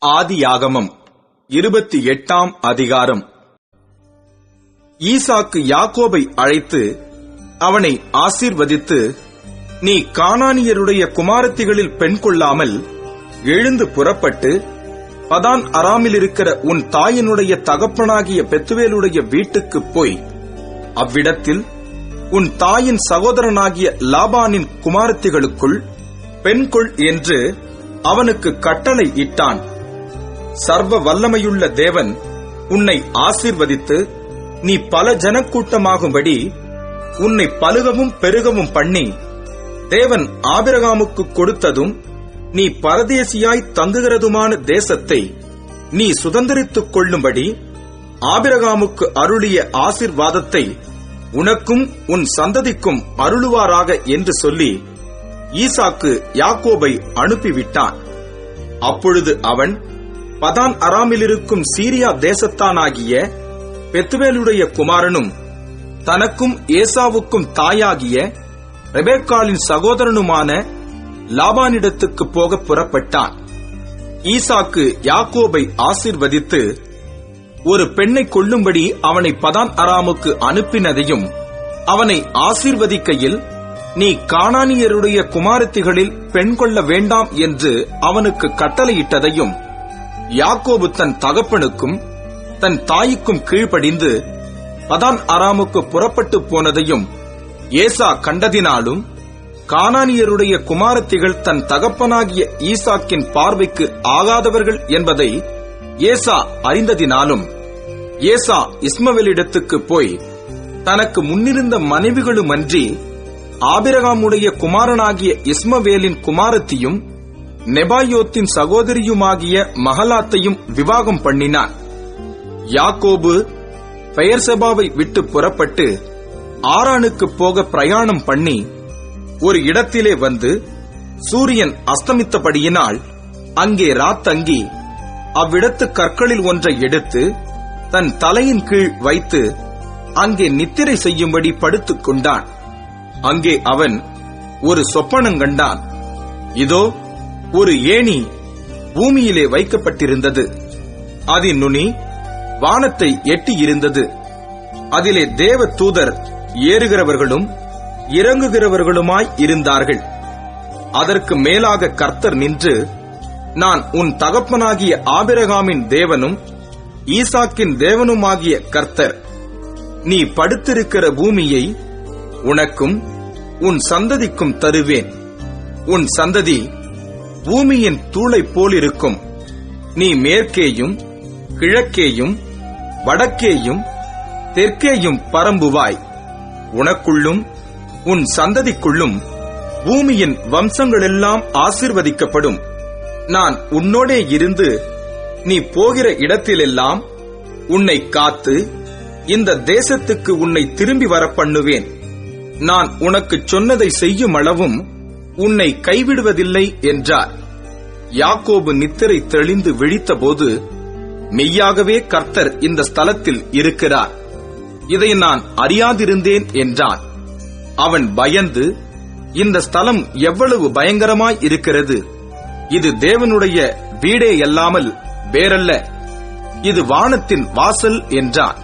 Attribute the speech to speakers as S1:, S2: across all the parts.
S1: ஆதியாகமம் 28ஆம் அதிகாரம். ஈசாக்கு யாக்கோபை அழைத்து அவனை ஆசீர்வதித்து, நீ கானானியருடைய குமாரத்திகளில் பெண் கொள்ளாமல் எழுந்து புறப்பட்டு பதான் அராமில் இருக்கிற உன் தாயினுடைய தகப்பனாகிய பெத்துவேலுடைய வீட்டுக்குப் போய் அவ்விடத்தில் உன் தாயின் சகோதரனாகிய லாபானின் குமாரத்திகளுக்குள் பெண் கொள் என்று அவனுக்கு கட்டளை இட்டான். சர்வ வல்லமையுள்ள தேவன் உன்னை ஆசீர்வதித்து நீ பல ஜனக்கூட்டமாகும்படி உன்னை பலுகவும் பெருகவும் பண்ணி, தேவன் ஆபிரகாமுக்கு கொடுத்ததும் நீ பரதேசியாய் தங்குகிறதுமான தேசத்தை நீ சுதந்தரித்துக் கொள்ளும்படி ஆபிரகாமுக்கு அருளிய ஆசீர்வாதத்தை உனக்கும் உன் சந்ததிக்கும் அருளுவாராக என்று சொல்லி ஈசாக்கு யாக்கோபை அனுப்பிவிட்டான். அப்பொழுது அவன் பதான் அராமிலிருக்கும் சீரியா தேசத்தானாகிய பெத்துவேலுடைய குமாரனும் தனக்கும் ஏசாவுக்கும் தாயாகிய ரெபெக்காளின் சகோதரனுமான லாபானிடத்துக்கு போக புறப்பட்டான். ஈசாக்கு யாக்கோபை ஆசீர்வதித்து ஒரு பெண்ணை கொள்ளும்படி அவனை பதான் அராமுக்கு அனுப்பினதையும், அவனை ஆசீர்வதிக்கையில் நீ கானானியருடைய குமாரத்திகளில் பெண் கொள்ள வேண்டாம் என்று அவனுக்கு கட்டளையிட்டதையும், யாக்கோபு தன் தகப்பனுக்கும் தன் தாய்க்கும் கீழ்ப்படிந்து பதான் அராமுக்கு புறப்பட்டு போனதையும் ஏசா கண்டதினாலும், கானானியருடைய குமாரத்திகள் தன் தகப்பனாகிய ஈசாக்கின் பார்வைக்கு ஆகாதவர்கள் என்பதை ஏசா அறிந்ததினாலும், ஏசா இஸ்மவேலிடத்துக்கு போய் தனக்கு முன்னிருந்த மனைவிகளுமன்றி ஆபிரகாமுடைய குமாரனாகிய இஸ்மவேலின் குமாரத்தியும் நெபாயோத்தின் சகோதரியுமாகிய மகலாத்தையும் விவாகம் பண்ணினான். யாக்கோபு பெயர்செபாவை விட்டு புறப்பட்டு ஆரானுக்கு போக பிரயாணம் பண்ணி ஒரு இடத்திலே வந்து சூரியன் அஸ்தமித்தபடியினால் அங்கே ராத்தங்கி அவ்விடத்து கற்களில் ஒன்றை எடுத்து தன் தலையின் கீழ் வைத்து அங்கே நித்திரை செய்யும்படி படுத்துக் கொண்டான். அங்கே அவன் ஒரு சொப்பனங்கண்டான். இதோ, ஒரு ஏணி பூமியிலே வைக்கப்பட்டிருந்தது. அதன் நுனி வானத்தை எட்டியிருந்தது. அதிலே தேவ தூதர் ஏறுகிறவர்களும் இறங்குகிறவர்களுமாய் இருந்தார்கள். அதற்கு மேலாக கர்த்தர் நின்று, நான் உன் தகப்பனாகிய ஆபிரகாமின் தேவனும் ஈசாக்கின் தேவனுமாகிய கர்த்தர். நீ படுத்திருக்கிற பூமியை உனக்கும் உன் சந்ததிக்கும் தருவேன். உன் சந்ததி பூமியின் தூளை போலிருக்கும். நீ மேற்கேயும் கிழக்கேயும் வடக்கேயும் தெற்கேயும் பரம்புவாய். உனக்குள்ளும் உன் சந்ததிக்குள்ளும் பூமியின் வம்சங்களெல்லாம் ஆசீர்வதிக்கப்படும். நான் உன்னோடே இருந்து நீ போகிற இடத்திலெல்லாம் உன்னை காத்து இந்த தேசத்துக்கு உன்னை திரும்பி வர பண்ணுவேன். நான் உனக்கு சொன்னதை செய்யும் அளவும் உன்னை கைவிடுவதில்லை என்றார். யாக்கோபு நித்திரை தெளிந்து விழித்தபோது, மெய்யாகவே கர்த்தர் இந்த ஸ்தலத்தில் இருக்கிறார், இதை நான் அறியாதிருந்தேன் என்றான். அவன் பயந்து, இந்த ஸ்தலம் எவ்வளவு பயங்கரமாய் இருக்கிறது! இது தேவனுடைய வீடே அல்லாமல் வேறல்ல, இது வானத்தின் வாசல் என்றான்.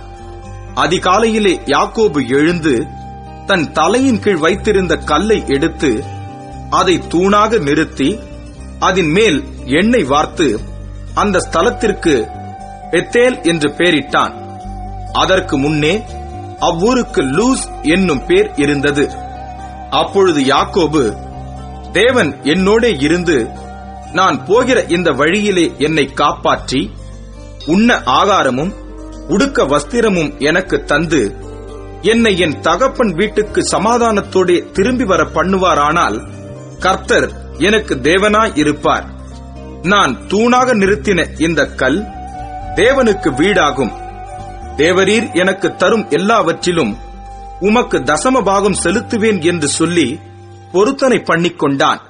S1: அதிகாலையிலே யாக்கோபு எழுந்து தன் தலையின் கீழ் வைத்திருந்த கல்லை எடுத்து அதை தூணாக நிறுத்தி அதன் மேல் எண்ணெய் வார்த்து அந்த ஸ்தலத்திற்கு பெத்தேல் என்று பெயரிட்டான். அதற்கு முன்னே அவ்வூருக்கு லூஸ் என்னும் பேர் இருந்தது. அப்பொழுது யாக்கோபு, தேவன் என்னோடே இருந்து நான் போகிற இந்த வழியிலே என்னை காப்பாற்றி உண்ண ஆகாரமும் உடுக்க வஸ்திரமும் எனக்கு தந்து என்னை என் தகப்பன் வீட்டுக்கு சமாதானத்தோடே திரும்பி வர பண்ணுவாரானால் கர்த்தர் எனக்கு தேவனாய் இருப்பார். நான் தூணாக நிறுத்தின இந்த கல் தேவனுக்கு வீடாகும். தேவரீர் எனக்கு தரும் எல்லாவற்றிலும் உமக்கு தசம பாகம் செலுத்துவேன் என்று சொல்லி பொருத்தனை பண்ணிக்கொண்டான்.